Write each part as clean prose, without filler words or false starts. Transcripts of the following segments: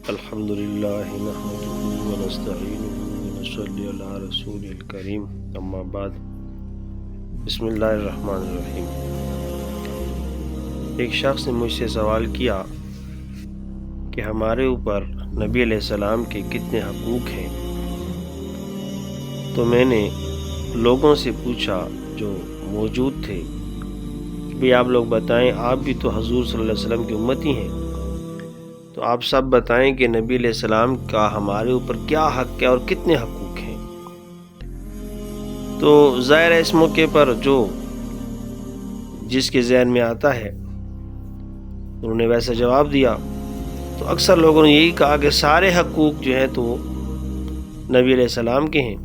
الحمد للہ نحمده ونستعینه ونصلی علی رسول الکریم اما بعد بسم اللہ الرحمن الرحیم۔ ایک شخص نے مجھ سے سوال کیا کہ ہمارے اوپر نبی علیہ السلام کے کتنے حقوق ہیں، تو میں نے لوگوں سے پوچھا جو موجود تھے کہ بھی آپ لوگ بتائیں، آپ بھی تو حضور صلی اللہ علیہ وسلم کی امتی ہیں، تو آپ سب بتائیں کہ نبی علیہ السلام کا ہمارے اوپر کیا حق ہے اور کتنے حقوق ہیں۔ تو ظاہر ہے اس موقع پر جس کے ذہن میں آتا ہے انہوں نے ویسا جواب دیا، تو اکثر لوگوں نے یہی کہا کہ سارے حقوق جو ہیں تو نبی علیہ السلام کے ہیں۔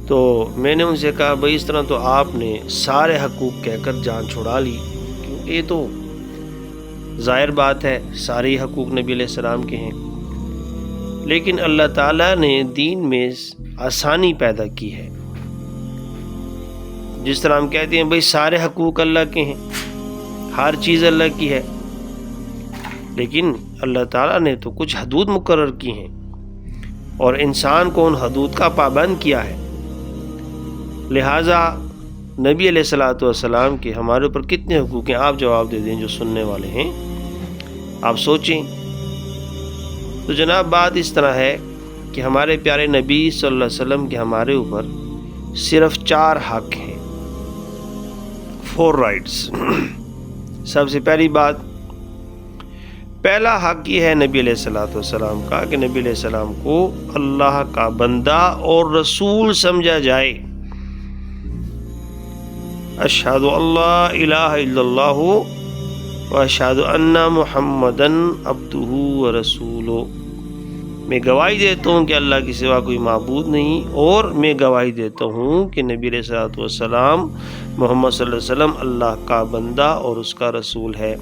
تو میں نے ان سے کہا بھائی اس طرح تو آپ نے سارے حقوق کہہ کر جان چھڑا لی، کیونکہ یہ تو ظاہر بات ہے سارے حقوق نبی علیہ السلام کے ہیں، لیکن اللہ تعالیٰ نے دین میں آسانی پیدا کی ہے۔ جس طرح ہم کہتے ہیں بھائی سارے حقوق اللہ کے ہیں، ہر چیز اللہ کی ہے، لیکن اللہ تعالیٰ نے تو کچھ حدود مقرر کی ہیں اور انسان کو ان حدود کا پابند کیا ہے۔ لہٰذا نبی علیہ السلام کے ہمارے اوپر کتنے حقوق ہیں، آپ جواب دے دیں جو سننے والے ہیں، آپ سوچیں۔ تو جناب بات اس طرح ہے کہ ہمارے پیارے نبی صلی اللہ علیہ وسلم کے ہمارے اوپر صرف 4 حق ہیں، 4 رائٹس۔ سب سے پہلی بات، پہلا حق یہ ہے نبی علیہ السلام کا کہ نبی علیہ السلام کو اللہ کا بندہ اور رسول سمجھا جائے۔ اشہد اللہ الہ الا اللہ واشہد ان محمدن عبدہ ورسولہ، میں گواہی دیتا ہوں کہ اللہ کے سوا کوئی معبود نہیں، اور میں گواہی دیتا ہوں کہ نبی علیہ الصلوۃ والسلام محمد صلی اللہ علیہ وسلم اللہ کا بندہ اور اس کا رسول ہے۔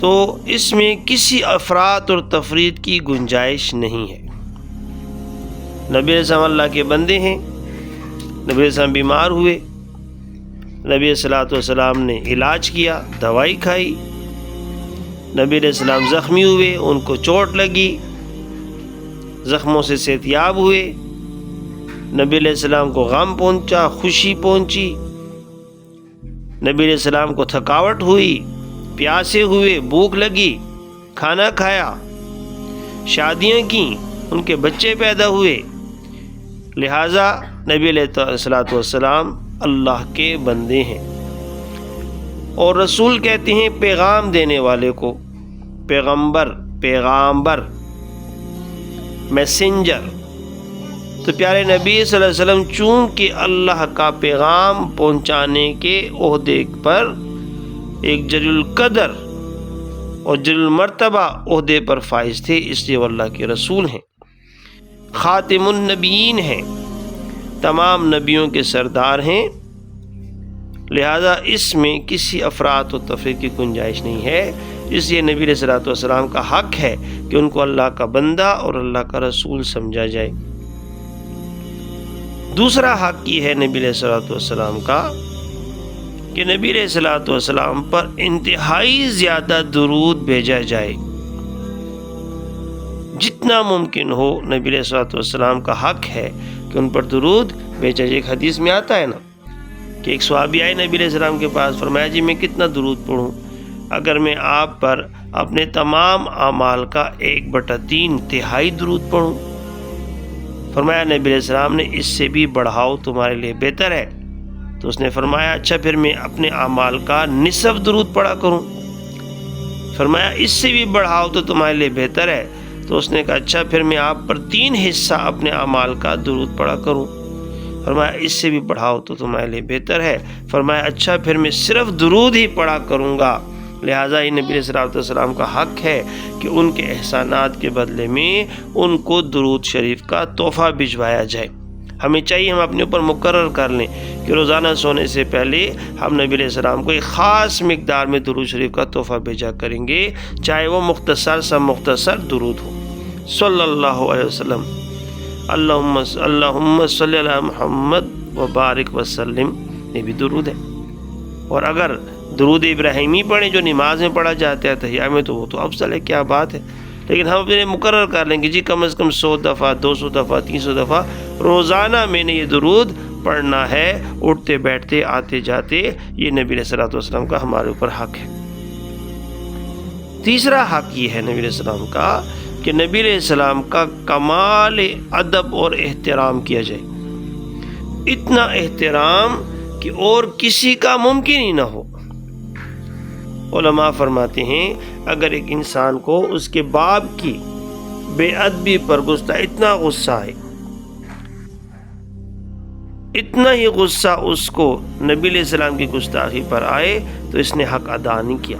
تو اس میں کسی افراط اور تفریط کی گنجائش نہیں ہے۔ نبی علیہ السلام اللہ کے بندے ہیں، نبی علیہ السلام بیمار ہوئے، نبی علیہ السلام نے علاج کیا، دوائی کھائی، نبی علیہ السلام زخمی ہوئے، ان کو چوٹ لگی، زخموں سے صحتیاب ہوئے، نبی علیہ السلام کو غم پہنچا، خوشی پہنچی، نبی علیہ السلام کو تھکاوٹ ہوئی، پیاسے ہوئے، بھوک لگی، کھانا کھایا، شادیاں کی، ان کے بچے پیدا ہوئے۔ لہٰذا نبی علیہ السلام اللہ کے بندے ہیں، اور رسول کہتے ہیں پیغام دینے والے کو، پیغامبر، میسنجر۔ تو پیارے نبی صلی اللہ علیہ وسلم چونکہ اللہ کا پیغام پہنچانے کے عہدے پر ایک جلیل القدر اور جلیل المرتبہ عہدے پر فائز تھے، اس لیے وہ اللہ کے رسول ہیں، خاتم النبیین ہیں، تمام نبیوں کے سردار ہیں۔ لہذا اس میں کسی افراط و تفریط کی گنجائش نہیں ہے، اس لیے نبی علیہ السلام کا حق ہے کہ ان کو اللہ کا بندہ اور اللہ کا رسول سمجھا جائے۔ دوسرا حق یہ ہے نبی علیہ السلام کا کہ نبی علیہ السلام پر انتہائی زیادہ درود بھیجا جائے، جتنا ممکن ہو نبی علیہ السلام کا حق ہے کہ ان پر درود بھیجا جائے۔ ایک حدیث میں آتا ہے نا کہ ایک صحابی آئے نبی علیہ السلام کے پاس، فرمایا جی میں کتنا درود پڑھوں؟ اگر میں آپ پر اپنے تمام اعمال کا 1/3 تہائی درود پڑھوں؟ فرمایا نبی علیہ السلام نے اس سے بھی بڑھاؤ تمہارے لیے بہتر ہے۔ تو اس نے فرمایا اچھا پھر میں اپنے اعمال کا نصف درود پڑھا کروں؟ فرمایا اس سے بھی بڑھاؤ تو تمہارے لیے بہتر ہے۔ تو اس نے کہا اچھا پھر میں آپ پر 3 حصہ اپنے اعمال کا درود پڑھا کروں؟ فرمایا اس سے بھی بڑھاؤ تو تمہارے لیے بہتر ہے۔ فرمایا اچھا پھر میں صرف درود ہی پڑھا کروں گا۔ لہٰذا یہ نبی علیہ السلام کا حق ہے کہ ان کے احسانات کے بدلے میں ان کو درود شریف کا تحفہ بھجوایا جائے۔ ہمیں چاہیے ہم اپنے اوپر مقرر کر لیں کہ روزانہ سونے سے پہلے ہم نبی علیہ السلام کو ایک خاص مقدار میں درود شریف کا تحفہ بھیجا کریں گے، چاہے وہ مختصر درود ہو۔ صلی اللہ علیہ وسلم، اللہم صلی علی محمد وبارک وسلم، یہ بھی درود ہے۔ اور اگر درود ابراہیمی پڑھیں جو نماز میں پڑھا جاتا ہے تحیہ میں، تو وہ تو افضل ہے، کیا بات ہے، لیکن ہم اپنے مقرر کر لیں گے جی کم از کم 100 دفعہ 200 دفعہ 300 دفعہ روزانہ میں نے یہ درود پڑھنا ہے، اٹھتے بیٹھتے آتے جاتے، یہ نبی علیہ الصلوۃ والسلام کا ہمارے اوپر حق ہے۔ تیسرا حق یہ ہے نبی علیہ السلام کا کہ نبی علیہ السلام کا کمال ادب اور احترام کیا جائے، اتنا احترام کہ اور کسی کا ممکن ہی نہ ہو۔ علماء فرماتے ہیں اگر ایک انسان کو اس کے باپ کی بے ادبی پر اتنا غصہ ہے، اتنا ہی غصہ اس کو نبی علیہ السلام کی گستاخی پر آئے تو اس نے حق ادا نہیں کیا۔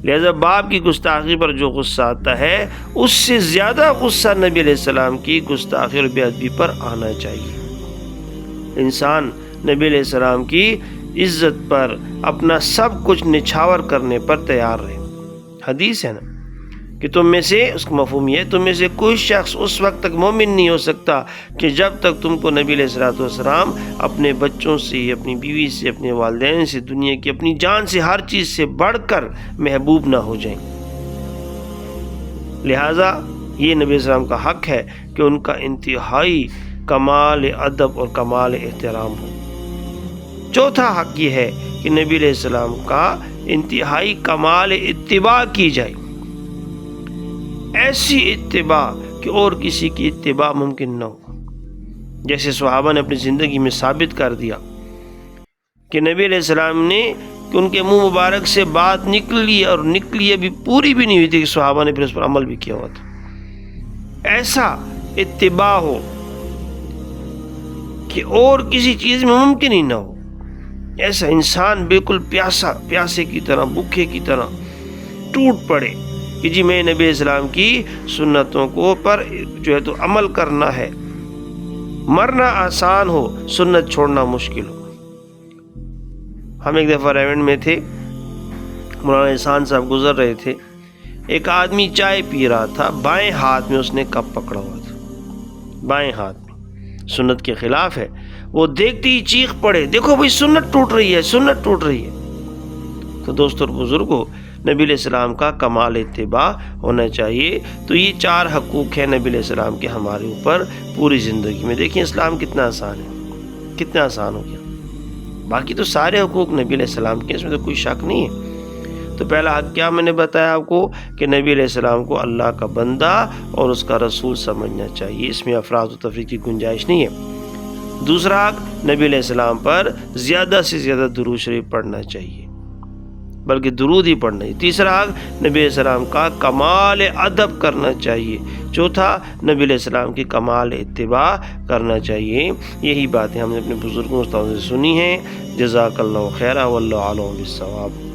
لہذا باپ کی گستاخی پر جو غصہ آتا ہے اس سے زیادہ غصہ نبی علیہ السلام کی گستاخی اور بے ادبی پر آنا چاہیے۔ انسان نبی علیہ السلام کی عزت پر اپنا سب کچھ نچھاور کرنے پر تیار رہے۔ حدیث ہے نا کہ تم میں سے، اس کا مفہوم یہ ہے، تم میں سے کوئی شخص اس وقت تک مومن نہیں ہو سکتا کہ جب تک تم کو نبی علیہ الصلوۃ والسلام اپنے بچوں سے، اپنی بیوی سے، اپنے والدین سے، دنیا کی اپنی جان سے، ہر چیز سے بڑھ کر محبوب نہ ہو جائیں۔ لہٰذا یہ نبی علیہ السلام کا حق ہے کہ ان کا انتہائی کمال ادب اور کمال احترام ہو۔ چوتھا حق یہ ہے کہ نبی علیہ السلام کا انتہائی کمال اتباع کی جائے، ایسی اتباع کہ اور کسی کی اتباع ممکن نہ ہو۔ جیسے صحابہ نے اپنی زندگی میں ثابت کر دیا کہ نبی علیہ السلام نے کہ ان کے منہ مبارک سے بات نکلی اور نکلی ابھی پوری بھی نہیں ہوئی تھی کہ صحابہ نے پھر اس پر عمل بھی کیا ہوا تھا۔ ایسا اتباع ہو کہ اور کسی چیز میں ممکن ہی نہ ہو، ایسا انسان بالکل پیاسے کی طرح، بھوکے کی طرح ٹوٹ پڑے کہ جی میں نبی اسلام کی سنتوں کو پر جو ہے تو عمل کرنا ہے، مرنا آسان ہو، سنت چھوڑنا مشکل ہو۔ ہم ایک دفعہ ریونڈ میں تھے، مولانا احسان صاحب گزر رہے تھے، ایک آدمی چائے پی رہا تھا، بائیں ہاتھ میں اس نے کپ پکڑا ہوا تھا، بائیں ہاتھ میں، سنت کے خلاف ہے۔ وہ دیکھتے ہی چیخ پڑے، دیکھو بھائی سنت ٹوٹ رہی ہے، سنت ٹوٹ رہی ہے۔ تو دوستو اور بزرگوں، نبی علیہ السلام کا کمال اتباع ہونا چاہیے۔ تو یہ 4 حقوق ہیں نبی علیہ السلام کے ہمارے اوپر پوری زندگی میں۔ دیکھیں اسلام کتنا آسان ہے، کتنا آسان ہو گیا۔ باقی تو سارے حقوق نبی علیہ السلام کے، اس میں تو کوئی شک نہیں ہے۔ تو پہلا حق کیا میں نے بتایا آپ کو کہ نبی علیہ السلام کو اللہ کا بندہ اور اس کا رسول سمجھنا چاہیے، اس میں افراط و تفریط کی گنجائش نہیں ہے۔ دوسرا حق، نبی علیہ السلام پر زیادہ سے زیادہ درود شریف پڑھنا چاہیے، بلکہ درود ہی پڑھنا ہے۔ تیسرا حق، نبی علیہ السلام کا کمال ادب کرنا چاہیے۔ چوتھا، نبی علیہ السلام کی کمال اتباع کرنا چاہیے۔ یہی باتیں ہم نے اپنے بزرگوں استادوں سے سنی ہیں۔ جزاک اللہ خیرا واللہ اعلم بالصواب۔